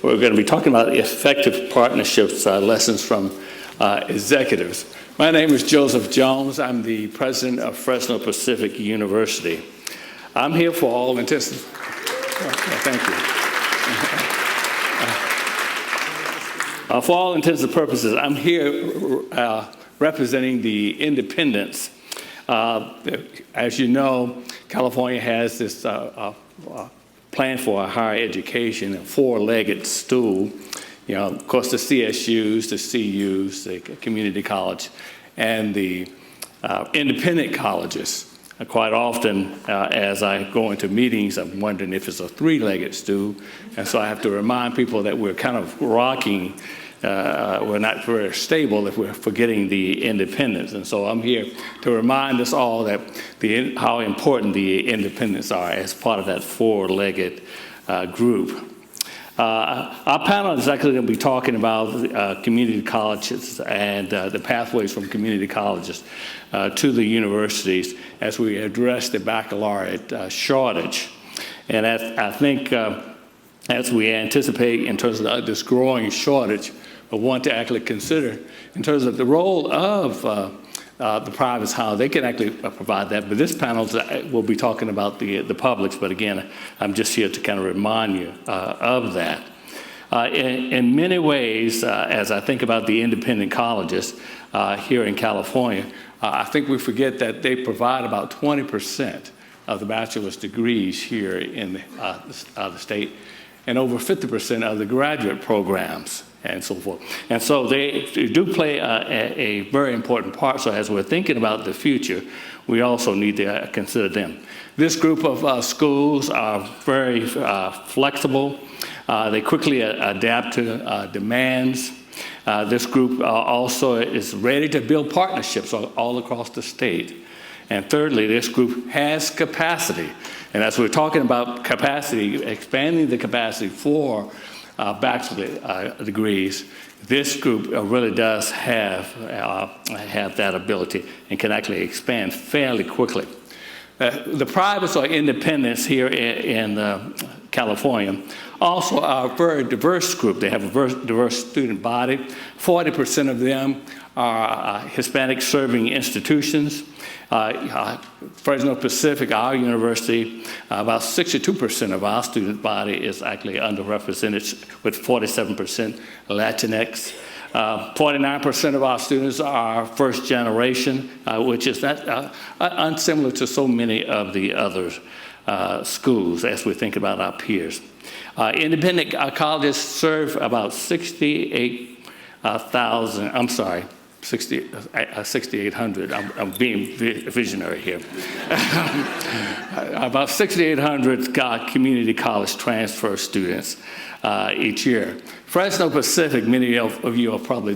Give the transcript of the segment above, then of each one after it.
we're going to be talking about effective partnerships, lessons from executives. My name is Joseph Jones. I'm the president of Fresno Pacific University. I'm here for all intents. Thank you. For all intents and purposes, I'm here representing the independents. As you know, California has this plan for a higher education, a four-legged stool. You know, of course, the CSUs, the CUs, the community college, and the independent colleges. Quite often, as I go into meetings, I'm wondering if it's a three-legged stool, and so I have to remind people that we're kind of rocking. We're not very stable if we're forgetting the independents. And so I'm here to remind us all that how important the independents are as part of that four-legged group. Our panel is actually going to be talking about community colleges and the pathways from community colleges to the universities as we address the baccalaureate shortage. And I think as we anticipate in terms of this growing shortage, I want to actually consider in terms of the role of the privates, how they can actually provide that. But this panel will be talking about the publics, but again, I'm just here to kind of remind you of that. In many ways, as I think about the independent colleges here in California, I think we forget that they provide about 20% of the bachelor's degrees here in the state, and over 50% of the graduate programs, and so forth. And so they do play a very important part. So as we're thinking about the future, we also need to consider them. This group of schools are very flexible. They quickly adapt to demands. This group also is ready to build partnerships all across the state. And thirdly, this group has capacity. And as we're talking about capacity, expanding the capacity for bachelor degrees, this group really does have that ability and can actually expand fairly quickly. The privates or independents here in California also are a very diverse group. They have a diverse student body. 40% of them are Hispanic serving institutions. Fresno Pacific, our university, about 62% of our student body is actually underrepresented, with 47% Latinx. 49% of our students are first generation, which is not unsimilar to so many of the other schools as we think about our peers. Independent colleges serve about 6,800. I'm being visionary here. About 6,800 community college transfer students each year. Fresno Pacific, many of you probably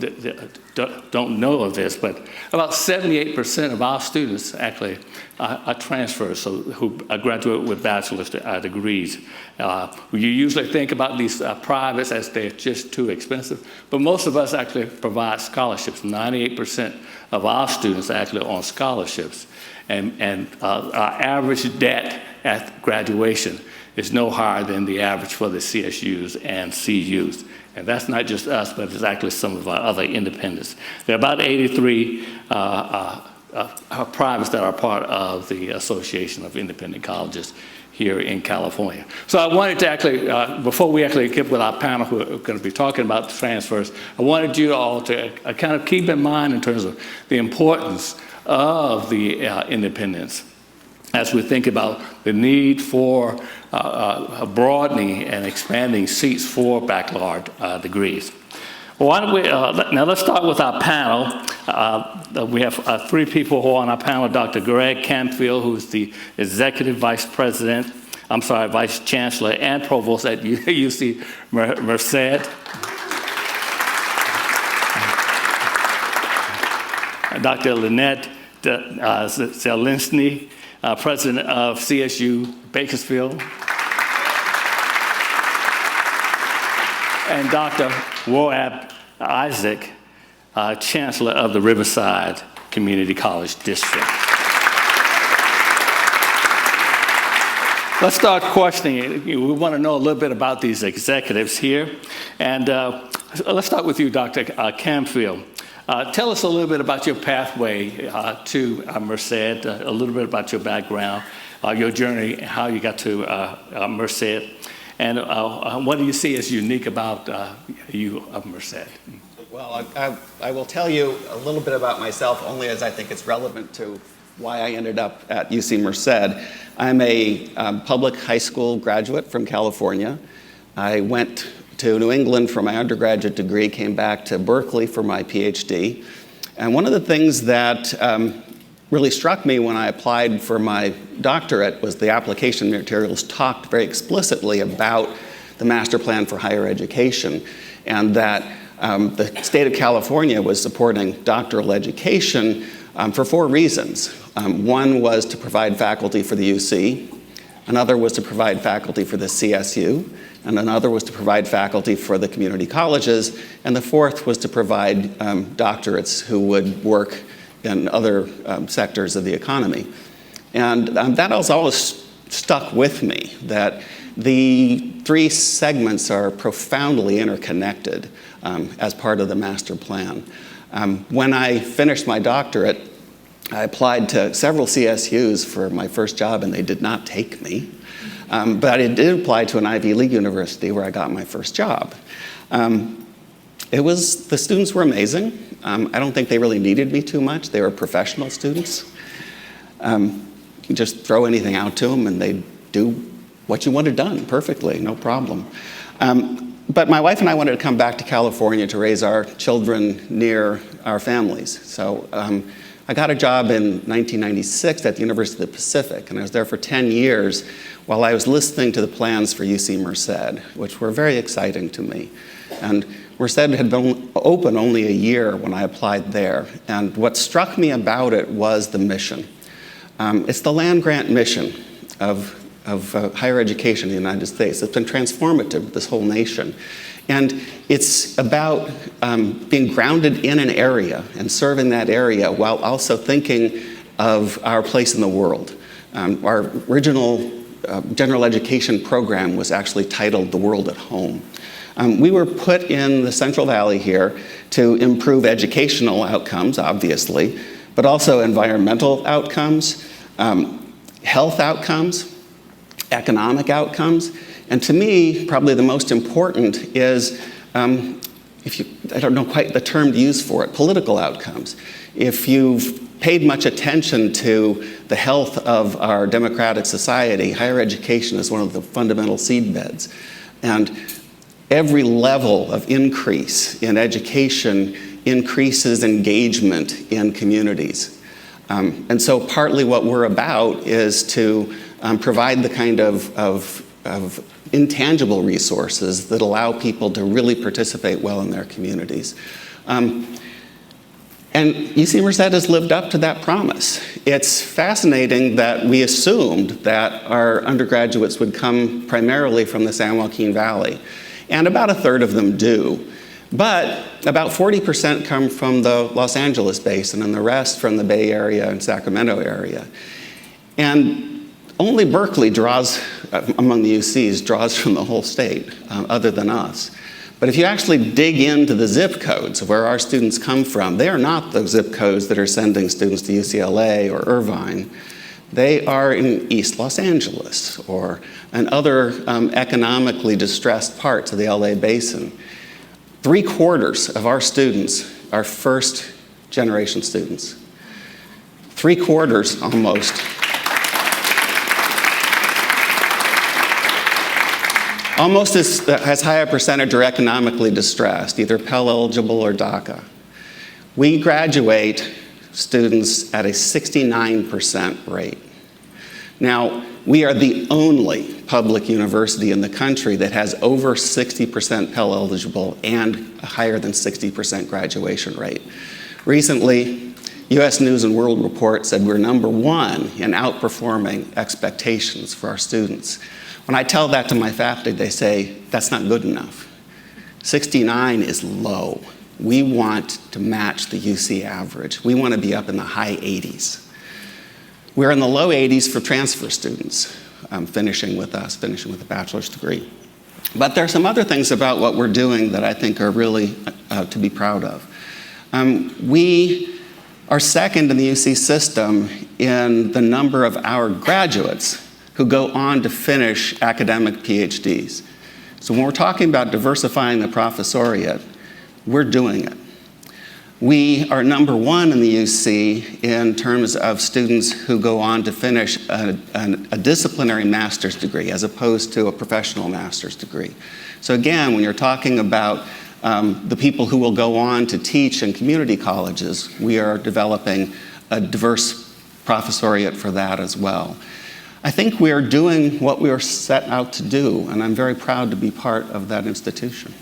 don't know of this, but about 78% of our students actually are transfers, so who graduate with bachelor's degrees. You usually think about these privates as they're just too expensive, but most of us actually provide scholarships. 98% of our students are actually on scholarships, and our average debt at graduation is no higher than the average for the CSUs and CUs. And that's not just us, but it's actually some of our other independents. There are about 83 privates that are part of the Association of Independent Colleges here in California. So I wanted to actually, before we actually get with our panel who are going to be talking about the transfers, I wanted you all to kind of keep in mind in terms of the importance of the independents as we think about the need for broadening and expanding seats for baccalaureate degrees. Well, why don't we, now let's start with our panel. We have three people who are on our panel. Dr. Greg Canfield, who's the Executive Vice Chancellor and Provost at UC Merced. Dr. Lynette Zelinsky, President of CSU Bakersfield. And Dr. Woab Isaac, Chancellor of the Riverside Community College District. Let's start questioning. We want to know a little bit about these executives here. And let's start with you, Dr. Camfield. Tell us a little bit about your pathway to Merced, a little bit about your background, your journey, how you got to Merced, and what do you see as unique about you of Merced? Well, I will tell you a little bit about myself only as I think it's relevant to why I ended up at UC Merced. I'm a public high school graduate from California. I went to New England for my undergraduate degree, came back to Berkeley for my PhD. And one of the things that really struck me when I applied for my doctorate was the application materials talked very explicitly about the master plan for higher education, and that the state of California was supporting doctoral education for 4 reasons. One was to provide faculty for the UC, another was to provide faculty for the CSU, and another was to provide faculty for the community colleges, and the fourth was to provide doctorates who would work in other sectors of the economy. And that has always stuck with me, that the 3 segments are profoundly interconnected as part of the master plan. When I finished my doctorate, I applied to several CSUs for my first job, and they did not take me. But I did apply to an Ivy League university where I got my first job. The students were amazing. I don't think they really needed me too much. They were professional students. You just throw anything out to them and they do what you wanted done perfectly, no problem. But my wife and I wanted to come back to California to raise our children near our families. So I got a job in 1996 at the University of the Pacific, and I was there for 10 years while I was listening to the plans for UC Merced, which were very exciting to me. And Merced had been open only a year when I applied there, and what struck me about it was the mission. It's the land-grant mission of higher education in the United States. It's been transformative, this whole nation. And it's about being grounded in an area and serving that area while also thinking of our place in the world. Our original general education program was actually titled The World at Home. We were put in the Central Valley here to improve educational outcomes, obviously, but also environmental outcomes, health outcomes, economic outcomes, and to me, probably the most important is, I don't know quite the term to use for it, political outcomes. If you've paid much attention to the health of our democratic society, higher education is one of the fundamental seedbeds. And every level of increase in education increases engagement in communities. And so partly what we're about is to provide the kind of intangible resources that allow people to really participate well in their communities. And UC Merced has lived up to that promise. It's fascinating that we assumed that our undergraduates would come primarily from the San Joaquin Valley, and about 1/3 of them do. But about 40% come from the Los Angeles basin, and the rest from the Bay Area and Sacramento area. And only Berkeley draws, among the UCs, draws from the whole state, other than us. But if you actually dig into the zip codes of where our students come from, they are not the zip codes that are sending students to UCLA or Irvine. They are in East Los Angeles or in other economically distressed parts of the LA basin. 3/4 of our students are first-generation students. 3/4 almost. Almost as high a percentage are economically distressed, either Pell eligible or DACA. We graduate students at a 69% rate. Now, we are the only public university in the country that has over 60% Pell eligible and a higher than 60% graduation rate. Recently, US News and World Report said we're #1 in outperforming expectations for our students. When I tell that to my faculty, they say, that's not good enough. 69 is low. We want to match the UC average. We want to be up in the high 80s. We're in the low 80s for transfer students. finishing with us, finishing with a bachelor's degree. But there are some other things about what we're doing that I think are really to be proud of. We are second in the UC system in the number of our graduates who go on to finish academic PhDs. So when we're talking about diversifying the professoriate, we're doing it. We are number one in the UC in terms of students who go on to finish a disciplinary master's degree as opposed to a professional master's degree. So again, when you're talking about the people who will go on to teach in community colleges, we are developing a diverse professoriate for that as well. I think we are doing what we were set out to do, and I'm very proud to be part of that institution.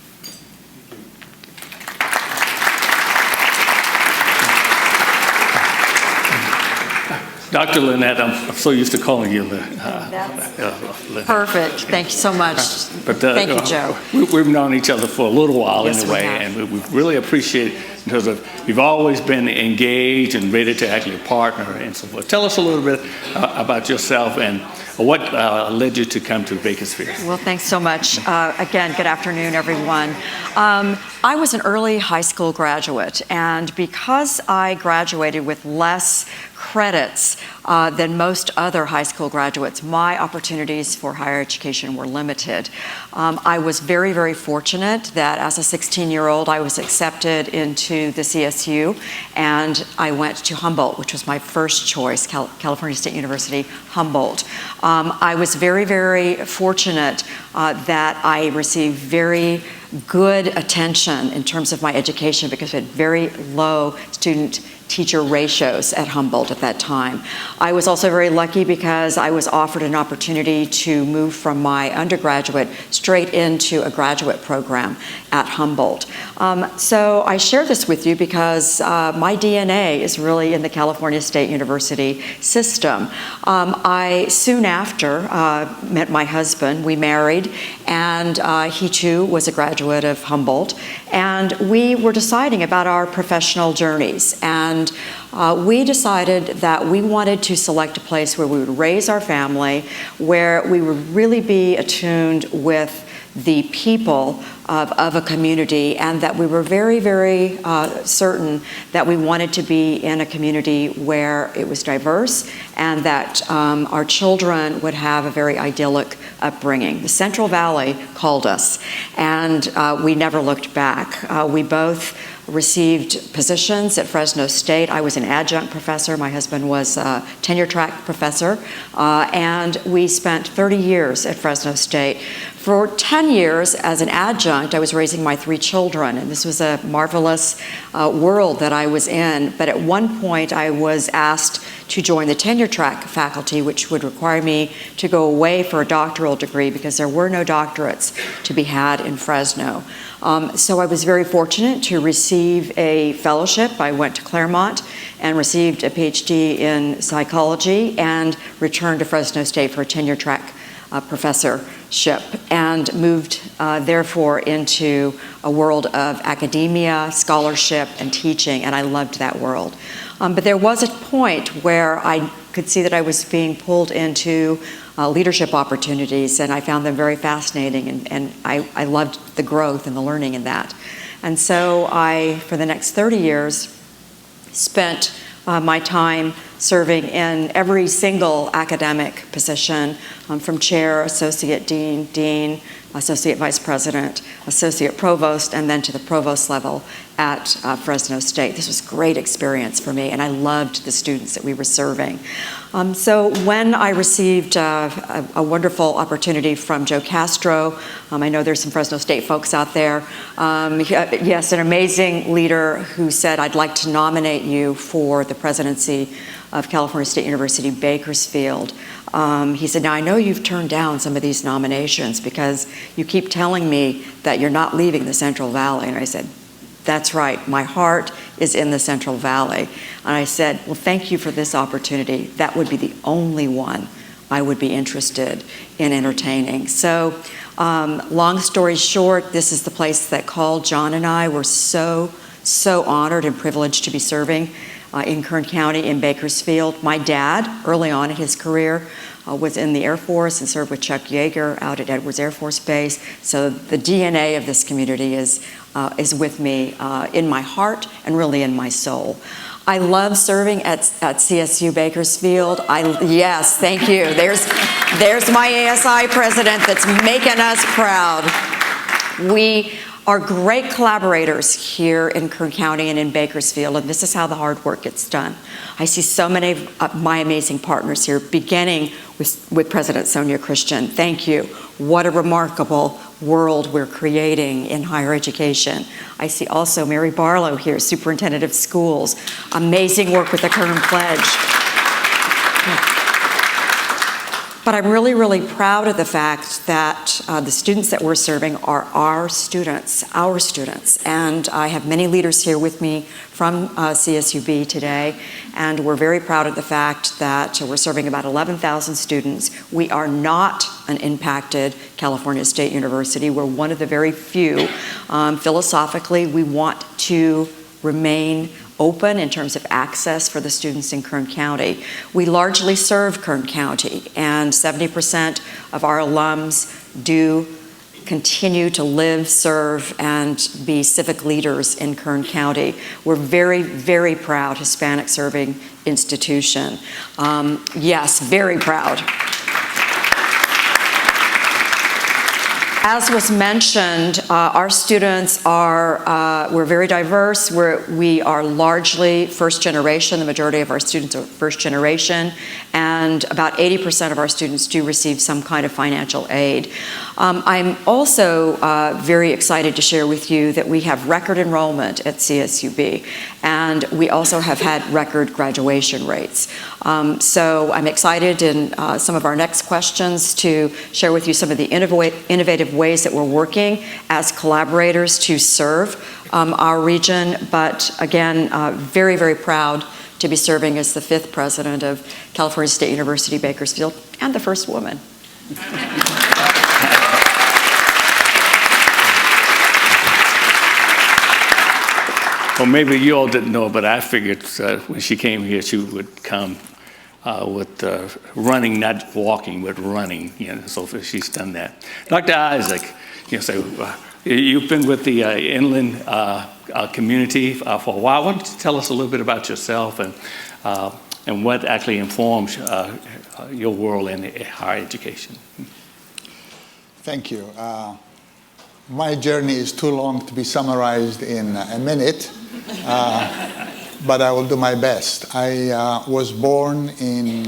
Dr. Lynette, I'm so used to calling you Lynette. Perfect. Thank you so much. But, thank you, Joe. We've known each other for a little while Yes, anyway, we have. and we really appreciate it in terms of you've always been engaged and ready to actually partner and so forth. Tell us a little bit about yourself and what led you to come to Bakersfield. Well, thanks so much. Again, good afternoon, everyone. I was an early high school graduate, and because I graduated with less credits than most other high school graduates, my opportunities for higher education were limited. I was very, very fortunate that as a 16-year-old, I was accepted into the CSU, and I went to Humboldt, which was my first choice, California State University, Humboldt. I was very, very fortunate that I received very good attention in terms of my education because we had very low student-teacher ratios at Humboldt at that time. I was also very lucky because I was offered an opportunity to move from my undergraduate straight into a graduate program at Humboldt. So I share this with you because my DNA is really in the California State University system. I soon after met my husband. We married, and he too was a graduate of Humboldt, and we were deciding about our professional journeys, and we decided that we wanted to select a place where we would raise our family, where we would really be attuned with the people of a community, and that we were very, very certain that we wanted to be in a community where it was diverse and that our children would have a very idyllic upbringing. The Central Valley called us, and we never looked back. We both received positions at Fresno State. I was an adjunct professor. My husband was a tenure track professor, and we spent 30 years at Fresno State. For 10 years as an adjunct, I was raising my 3 children, and this was a marvelous world that I was in. But at one point, I was asked to join the tenure track faculty, which would require me to go away for a doctoral degree because there were no doctorates to be had in Fresno. So I was very fortunate to receive a fellowship. I went to Claremont and received a PhD in psychology and returned to Fresno State for a tenure track professorship, and moved therefore into a world of academia, scholarship, and teaching, and I loved that world. But there was a point where I could see that I was being pulled into leadership opportunities, and I found them very fascinating, and I loved the growth and the learning in that. And so I, for the next 30 years, spent my time serving in every single academic position, from chair, associate dean, dean, associate vice president, associate provost, and then to the provost level at Fresno State. This was a great experience for me, and I loved the students that we were serving. So when I received a wonderful opportunity from Joe Castro, I know there's some Fresno State folks out there, yes, an amazing leader who said, I'd like to nominate you for the presidency of California State University, Bakersfield. He said, now I know you've turned down some of these nominations because you keep telling me that you're not leaving the Central Valley. And I said, that's right, my heart is in the Central Valley. And I said, well, thank you for this opportunity. That would be the only one I would be interested in entertaining. So long story short, this is the place that called. John and I were so honored and privileged to be serving in Kern County in Bakersfield. My dad, early on in his career, was in the Air Force and served with Chuck Yeager out at Edwards Air Force Base. So the DNA of this community is with me in my heart and really in my soul. I love serving at CSU Bakersfield. Yes, thank you. There's my ASI president that's making us proud. We are great collaborators here in Kern County and in Bakersfield, and this is how the hard work gets done. I see so many of my amazing partners here, beginning with President Sonia Christian. Thank you. What a remarkable world we're creating in higher education. I see also Mary Barlow here, Superintendent of Schools. Amazing work with the Kern Pledge. But I'm really, really proud of the fact that the students that we're serving are our students. And I have many leaders here with me from CSUB today, and we're very proud of the fact that we're serving about 11,000 students. We are not an impacted California State University. We're one of the very few. Philosophically, we want to remain open in terms of access for the students in Kern County. We largely serve Kern County, and 70% of our alums do continue to live, serve, and be civic leaders in Kern County. We're very, very proud Hispanic serving institution. Yes, very proud. As was mentioned, our students we're very diverse. We are largely first generation. The majority of our students are first generation, and about 80% of our students do receive some kind of financial aid. I'm also very excited to share with you that we have record enrollment at CSUB, and we also have had record graduation rates. So I'm excited in some of our next questions to share with you some of the innovative ways that we're working as collaborators to serve our region. But again, very, very proud to be serving as the 5th president of California State University, Bakersfield, and the first woman. Well, maybe you all didn't know, but I figured when she came here, she would come with running, not walking, but running. So she's done that. Dr. Isaac, so you've been with the inland community for a while. Why don't you tell us a little bit about yourself and what actually informs your world in higher education? Thank you. My journey is too long to be summarized in a minute, but I will do my best. I was born in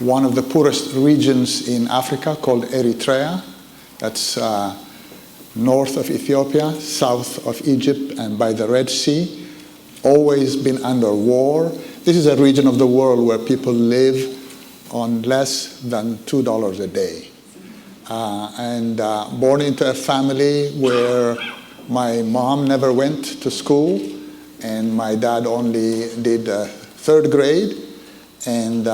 one of the poorest regions in Africa called Eritrea. That's north of Ethiopia, south of Egypt, and by the Red Sea. Always been under war. This is a region of the world where people live on less than $2 a day. Born into a family where my mom never went to school and my dad only did 3rd grade, and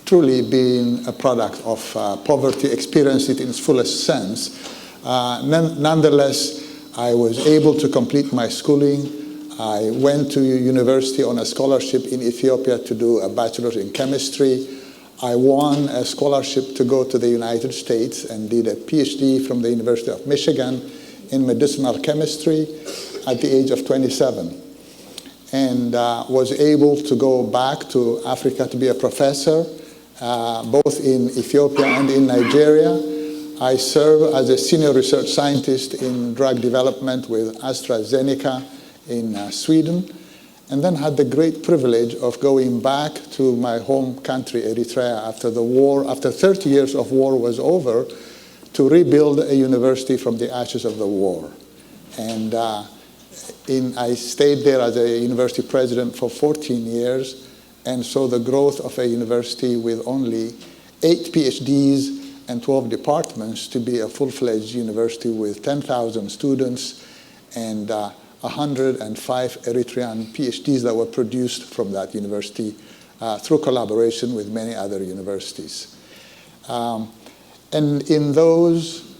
truly being a product of poverty, experienced it in its fullest sense. Nonetheless, I was able to complete my schooling. I went to university on a scholarship in Ethiopia to do a bachelor's in chemistry. I won a scholarship to go to the United States and did a PhD from the University of Michigan in medicinal chemistry at the age of 27. And was able to go back to Africa to be a professor, both in Ethiopia and in Nigeria. I serve as a senior research scientist in drug development with AstraZeneca in Sweden, and then had the great privilege of going back to my home country, Eritrea, after the war, after 30 years of war was over, to rebuild a university from the ashes of the war. And I stayed there as a university president for 14 years, and saw the growth of a university with only 8 PhDs and 12 departments to be a full-fledged university with 10,000 students and 105 Eritrean PhDs that were produced from that university through collaboration with many other universities. And in those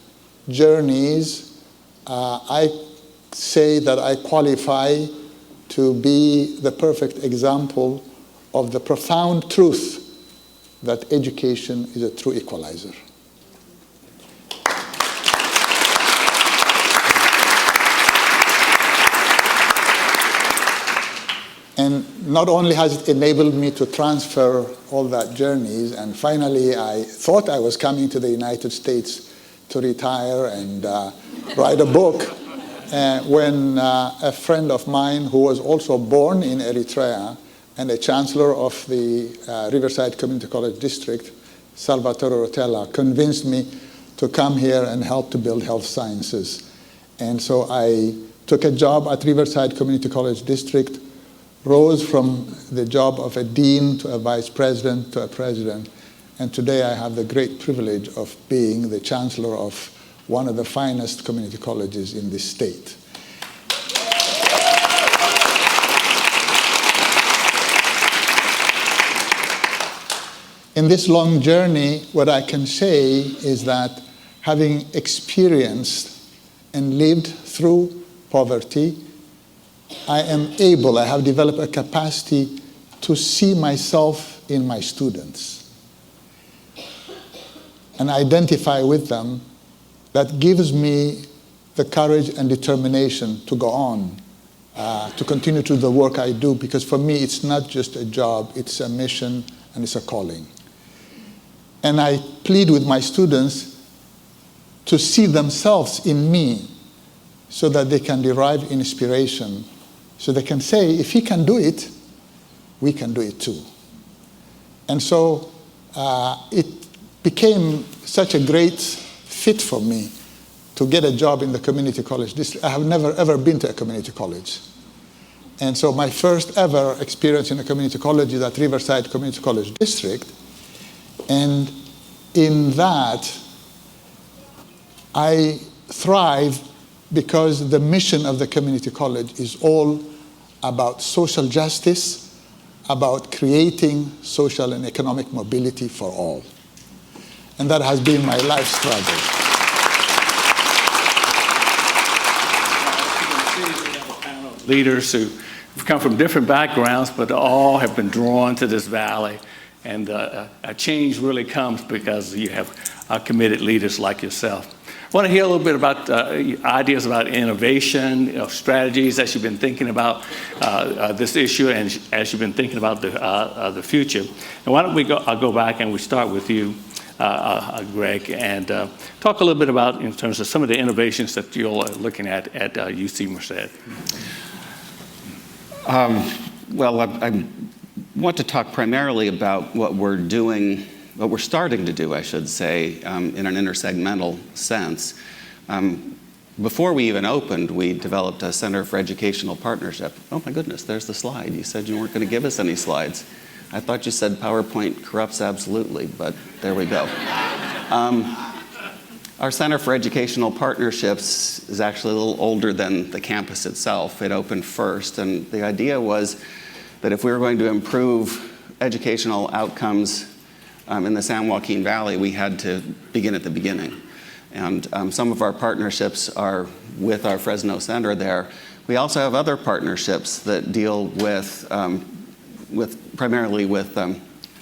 journeys, I say that I qualify to be the perfect example of the profound truth that education is a true equalizer. And not only has it enabled me to transfer all that journeys, and finally I thought I was coming to the United States to retire and write a book, when a friend of mine who was also born in Eritrea and a chancellor of the Riverside Community College District, Salvatore Rotella, convinced me to come here and help to build health sciences. And so I took a job at Riverside Community College District, rose from the job of a dean to a vice president to a president, and today I have the great privilege of being the chancellor of one of the finest community colleges in this state. In this long journey, what I can say is that having experienced and lived through poverty, I have developed a capacity to see myself in my students and identify with them. That gives me the courage and determination to go on, to continue to do the work I do, because for me it's not just a job, it's a mission and it's a calling. And I plead with my students to see themselves in me so that they can derive inspiration, so they can say, if he can do it, we can do it too. And so it became such a great fit for me to get a job in the community college district. I have never ever been to a community college. And so my first ever experience in a community college is at Riverside Community College District. And in that, I thrive because the mission of the community college is all about social justice, about creating social and economic mobility for all. And that has been my life struggle. Leaders who have come from different backgrounds, but all have been drawn to this valley. And a change really comes because you have committed leaders like yourself. I want to hear a little bit about ideas about innovation, strategies as you've been thinking about this issue and as you've been thinking about the future. And why don't I'll go back and we start with you, Greg, and talk a little bit about in terms of some of the innovations that you're looking at UC Merced. Well, I want to talk primarily about what we're doing, what we're starting to do, I should say, in an intersegmental sense. Before we even opened, we developed a Center for Educational Partnership. Oh my goodness, there's the slide. You said you weren't going to give us any slides. I thought you said PowerPoint corrupts absolutely, but there we go. Our Center for Educational Partnerships is actually a little older than the campus itself. It opened first, and the idea was that if we were going to improve educational outcomes in the San Joaquin Valley, we had to begin at the beginning. And some of our partnerships are with our Fresno Center there. We also have other partnerships that deal with primarily with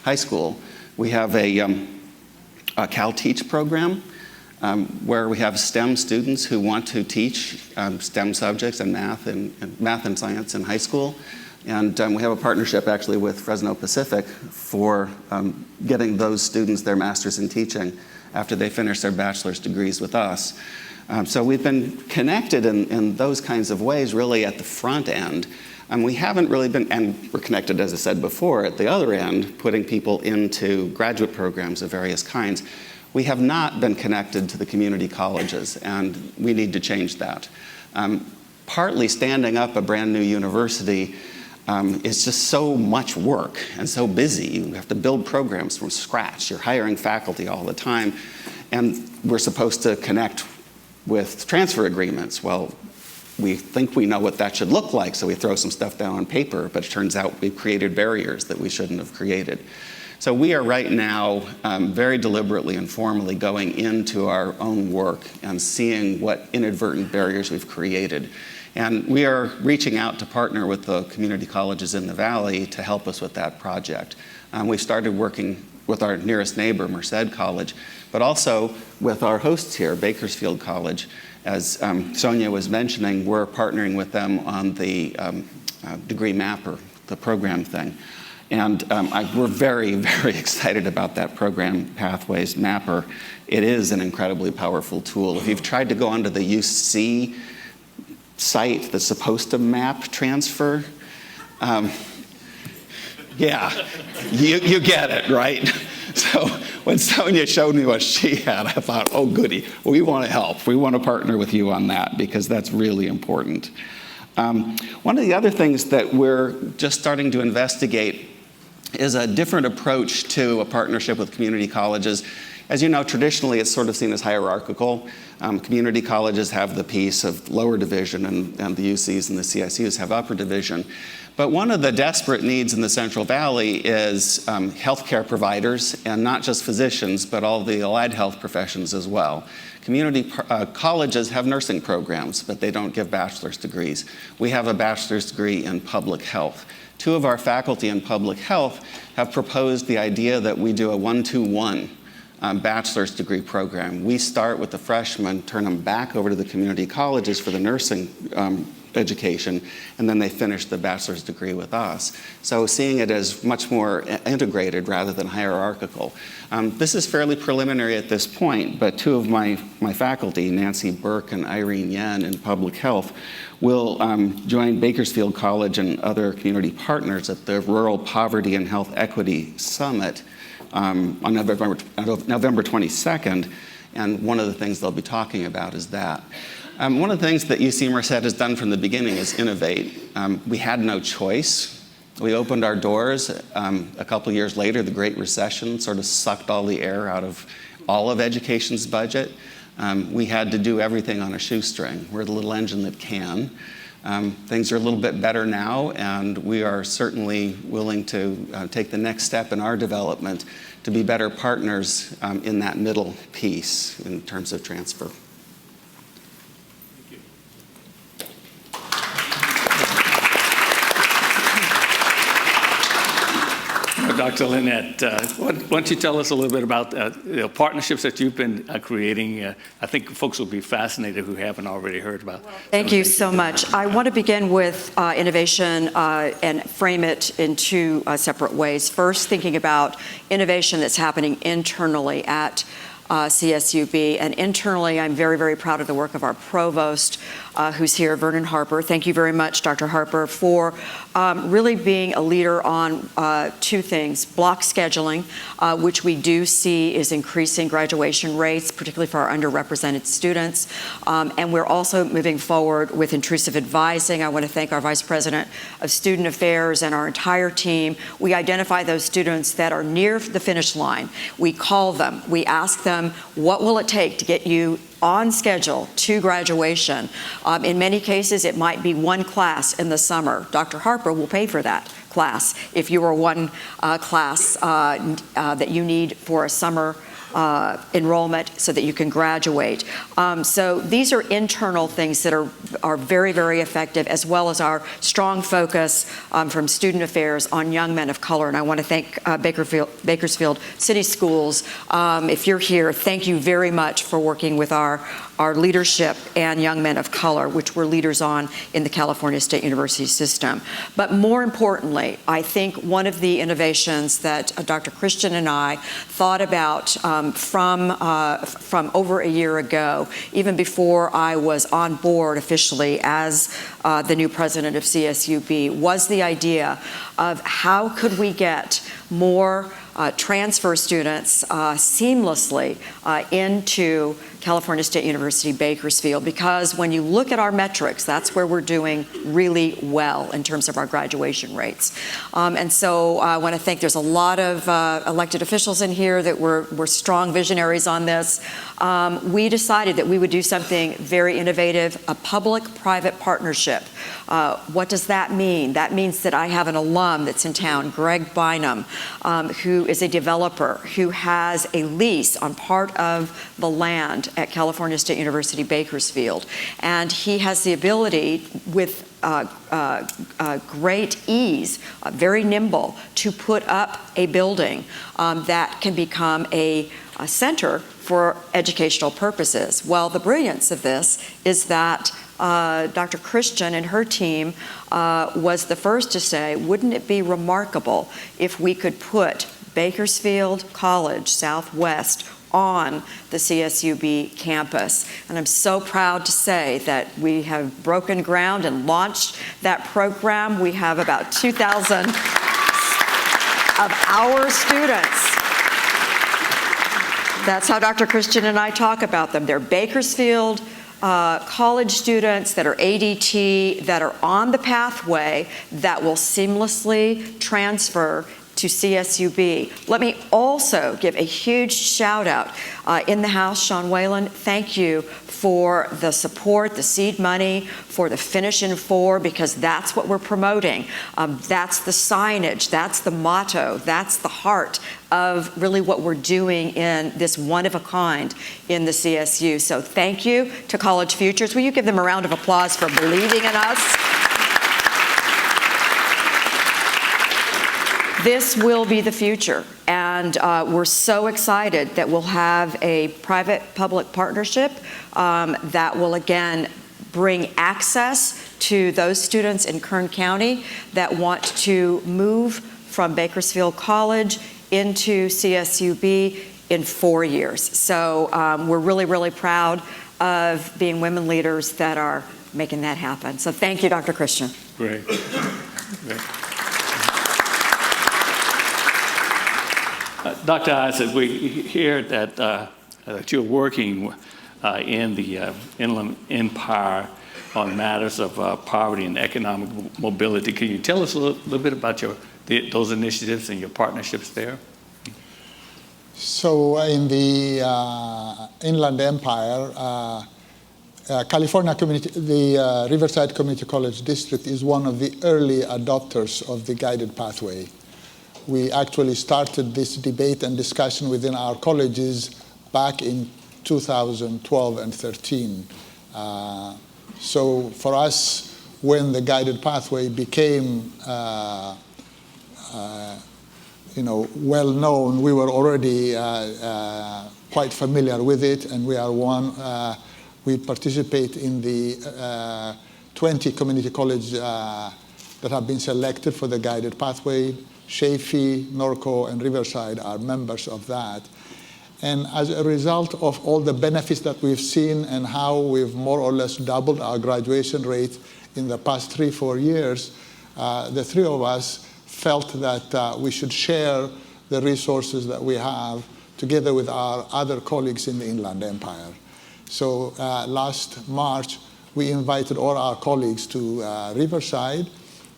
high school. We have a Cal Teach program where we have STEM students who want to teach STEM subjects and math and science in high school. And we have a partnership actually with Fresno Pacific for getting those students their master's in teaching after they finish their bachelor's degrees with us. So we've been connected in those kinds of ways really at the front end. We haven't really been, and we're connected, as I said before, at the other end, putting people into graduate programs of various kinds. We have not been connected to the community colleges, and we need to change that. Partly standing up a brand new university is just so much work and so busy. You have to build programs from scratch. You're hiring faculty all the time, and we're supposed to connect with transfer agreements. Well, we think we know what that should look like, so we throw some stuff down on paper, but it turns out we've created barriers that we shouldn't have created. So we are right now very deliberately and formally going into our own work and seeing what inadvertent barriers we've created And we are reaching out to partner with the community colleges in the Valley to help us with that project. We started working with our nearest neighbor, Merced College, but also with our hosts here, Bakersfield College. As Sonia was mentioning, we're partnering with them on the degree mapper, the program thing. And we're very, very excited about that program, Pathways Mapper. It is an incredibly powerful tool. If you've tried to go onto the UC site that's supposed to map transfer, yeah, you get it, right? So when Sonia showed me what she had, I thought, oh goody, we want to help. We want to partner with you on that because that's really important. One of the other things that we're just starting to investigate is a different approach to a partnership with community colleges. As you know, traditionally it's sort of seen as hierarchical. Community colleges have the piece of lower division and the UCs and the CSUs have upper division. But one of the desperate needs in the Central Valley is healthcare providers, and not just physicians, but all the allied health professions as well. Community colleges have nursing programs, but they don't give bachelor's degrees. We have a bachelor's degree in public health. Two of our faculty in public health have proposed the idea that we do a 1-2-1 bachelor's degree program. We start with the freshmen, turn them back over to the community colleges for the nursing education, and then they finish the bachelor's degree with us. So seeing it as much more integrated rather than hierarchical. This is fairly preliminary at this point, but two of my faculty, Nancy Burke and Irene Yen in public health, will join Bakersfield College and other community partners at the Rural Poverty and Health Equity Summit on November 22nd, and one of the things they'll be talking about is that. One of the things that UC Merced has done from the beginning is innovate. We had no choice. We opened our doors. A couple years later, the Great Recession sort of sucked all the air out of all of education's budget. We had to do everything on a shoestring. We're the little engine that can. Things are a little bit better now, and we are certainly willing to take the next step in our development to be better partners in that middle piece in terms of transfer. Dr. Lynette, why don't you tell us a little bit about the partnerships that you've been creating? I think folks will be fascinated who haven't already heard about. Thank you so much. I want to begin with innovation and frame it in two separate ways. First, thinking about innovation that's happening internally at CSUB, and internally I'm very, very proud of the work of our provost who's here, Vernon Harper. Thank you very much, Dr. Harper, for really being a leader on two things: block scheduling, which we do see is increasing graduation rates, particularly for our underrepresented students. And we're also moving forward with intrusive advising. I want to thank our Vice President of Student Affairs and our entire team. We identify those students that are near the finish line. We call them. We ask them, what will it take to get you on schedule to graduation? In many cases, it might be one class in the summer. Dr. Harper will pay for that class if you are one class that you need for a summer enrollment so that you can graduate. So these are internal things that are very, very effective, as well as our strong focus from Student Affairs on young men of color. And I want to thank Bakersfield City Schools. If you're here, thank you very much for working with our leadership and young men of color, which we're leaders on in the California State University system. But more importantly, I think one of the innovations that Dr. Christian and I thought about from over a year ago, even before I was on board officially as the new president of CSUB, was the idea of how could we get more transfer students seamlessly into California State University, Bakersfield, because when you look at our metrics, that's where we're doing really well in terms of our graduation rates. And so I want to thank, there's a lot of elected officials in here that were strong visionaries on this. We decided that we would do something very innovative, a public-private partnership. What does that mean? That means that I have an alum that's in town, Greg Bynum, who who is a developer who has a lease on part of the land at California State University, Bakersfield. And he has the ability with great ease, very nimble, to put up a building that can become a center for educational purposes. Well, the brilliance of this is that Dr. Christian and her team was the first to say, wouldn't it be remarkable if we could put Bakersfield College Southwest on the CSUB campus? And I'm so proud to say that we have broken ground and launched that program. We have about 2,000 of our students. That's how Dr. Christian and I talk about them. They're Bakersfield college students that are ADT, that are on the pathway that will seamlessly transfer to CSUB. Let me also give a huge shout out in the House, Sean Whalen, thank you for the support, the seed money, for the Finish in 4, because that's what we're promoting. That's the signage, that's the motto, that's the heart of really what we're doing in this one of a kind in the CSU. So thank you to College Futures. Will you give them a round of applause for believing in us? This will be the future, and we're so excited that we'll have a private-public partnership that will, again, bring access to those students in Kern County that want to move from Bakersfield College into CSUB in 4 years. So we're really, really proud of being women leaders that are making that happen. So thank you, Dr. Christian. Great. Great. Dr. Isaac, we hear that, that you're working in the Inland Empire on matters of poverty and economic mobility. Can you tell us a little bit about those initiatives and your partnerships there? So in the Inland Empire, California Community, the Riverside Community College District is one of the early adopters of the guided pathway. We actually started this debate and discussion within our colleges back in 2012 and 13. So for us, when the guided pathway became well known, we were already quite familiar with it, and we are we participate in the 20 community colleges that have been selected for the guided pathway. Chaffee, Norco, and Riverside are members of that. And as a result of all the benefits that we've seen and how we've more or less doubled our graduation rate in the past 3-4 years, the three of us felt that we should share the resources that we have together with our other colleagues in the Inland Empire. So last March, we invited all our colleagues to Riverside,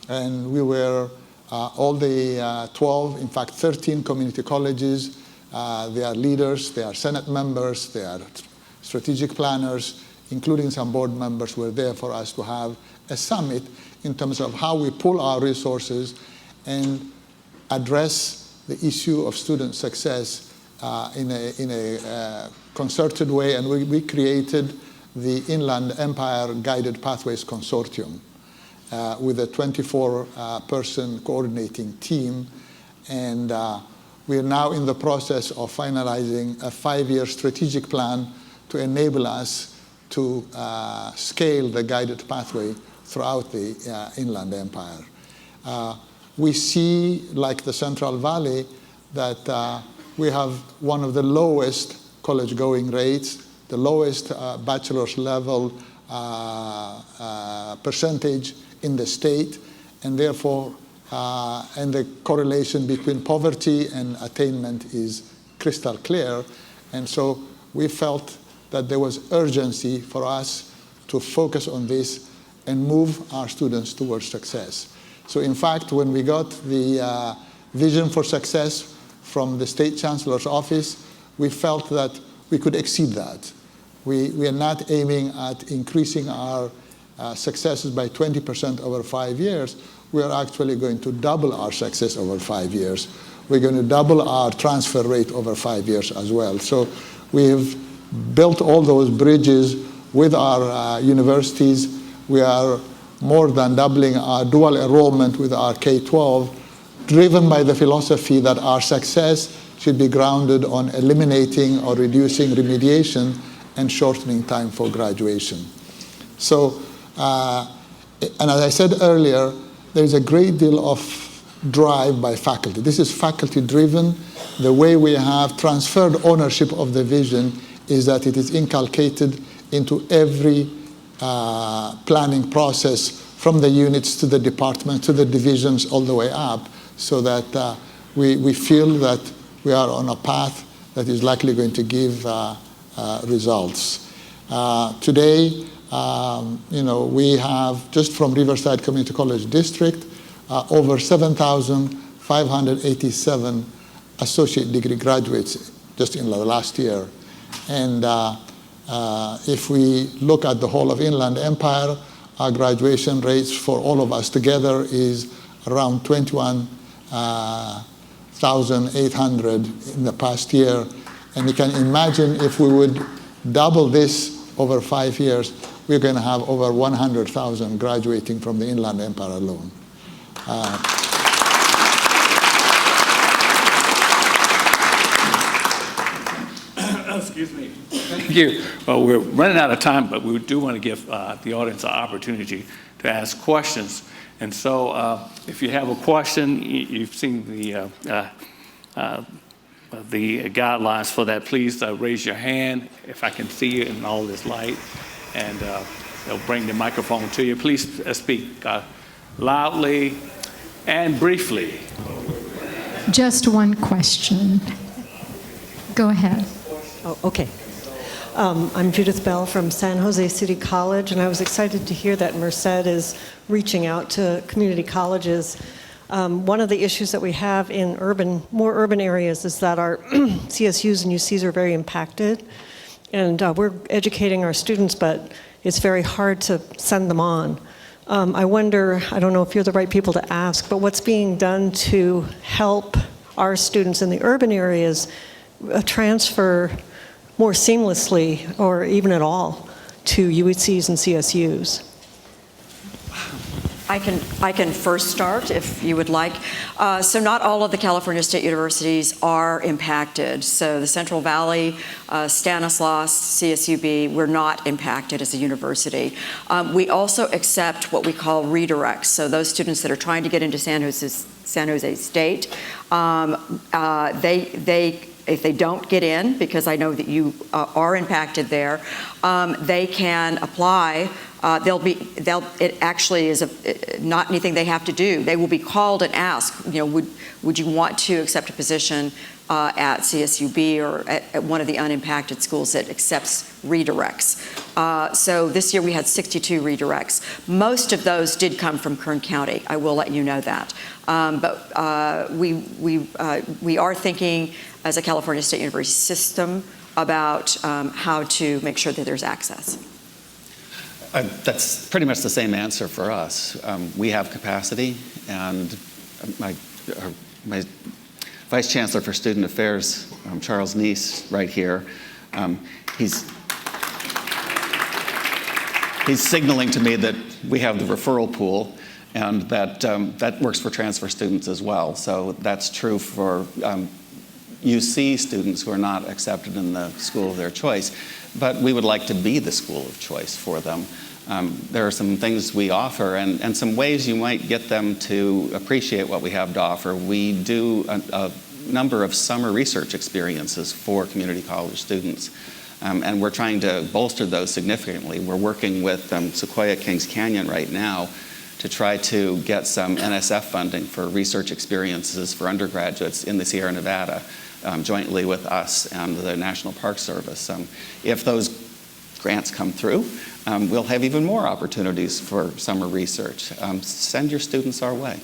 and we were all the 12, in fact 13 community colleges. They are leaders, they are Senate members, they are strategic planners, including some board members were there for us to have a summit in terms of how we pool our resources and address the issue of student success in a concerted way. And we created the Inland Empire Guided Pathways Consortium with a 24-person coordinating team. And we are now in the process of finalizing a 5-year strategic plan to enable us to scale the guided pathway throughout the Inland Empire. We see, like the Central Valley, that we have one of the lowest college-going rates, the lowest bachelor's level percentage in the state, and therefore, and the correlation between poverty and attainment is crystal clear. And so we felt that there was urgency for us to focus on this and move our students towards success. So in fact, when we got the vision for success from the State Chancellor's office, we felt that we could exceed that. We are not aiming at increasing our successes by 20% over 5 years. we are actually going to double our success over 5 years. We're going to double our transfer rate over 5 years as well. So we have built all those bridges with our universities. We are more than doubling our dual enrollment with our K-12, driven by the philosophy that our success should be grounded on eliminating or reducing remediation and shortening time for graduation. So, and as I said earlier, there's a great deal of drive by faculty. This is faculty driven. The way we have transferred ownership of the vision is that it is inculcated into every planning process, from the units to the department to the divisions all the way up, so that we feel that we are on a path that is likely going to give results. Today, we have, just from Riverside Community College District, over 7,587 associate degree graduates just in the last year. And if we look at the whole of Inland Empire, our graduation rates for all of us together is around 21,800 in the past year. And you can imagine if we would double this over 5 years, we're going to have over 100,000 graduating from the Inland Empire alone. Excuse me. Thank you. Well, we're running out of time, but we do want to give the audience an opportunity to ask questions. And so if you have a question, you've seen the guidelines for that. Please raise your hand if I can see you in all this light, and they'll bring the microphone to you. Please speak loudly and briefly. Just one question. Go ahead. Oh, okay. I'm Judith Bell from San Jose City College, and I was excited to hear that Merced is reaching out to community colleges. One of the issues that we have in more urban areas is that our CSUs and UCs are very impacted, and we're educating our students, but it's very hard to send them on. I wonder, I don't know if you're the right people to ask, but what's being done to help our students in the urban areas transfer more seamlessly, or even at all, to UHCs and CSUs? I can first start if you would like. So not all of the California State Universities are impacted. So the Central Valley, Stanislaus, CSUB, we're not impacted as a university. We also accept what we call redirects. So those students that are trying to get into San Jose State, if they don't get in, because I know that you are impacted there, they can apply. It actually is not anything they have to do. They will be called and asked, would you want to accept a position at CSUB or at one of the unimpacted schools that accepts redirects. So this year we had 62 redirects. Most of those did come from Kern County. I will let you know that. But we are thinking as a California State University system about how to make sure that there's access. That's pretty much the same answer for us. We have capacity, and my Vice Chancellor for Student Affairs, Charles Neese, right here, he's signaling to me that we have the referral pool, and that works for transfer students as well. So that's true for UC students who are not accepted in the school of their choice, but we would like to be the school of choice for them. There are some things we offer and some ways you might get them to appreciate what we have to offer. We do a number of summer research experiences for community college students, and we're trying to bolster those significantly. We're working with Sequoia Kings Canyon right now to try to get some NSF funding for research experiences for undergraduates in the Sierra Nevada, jointly with us and the National Park Service. If those grants come through, we'll have even more opportunities for summer research. Send your students our way.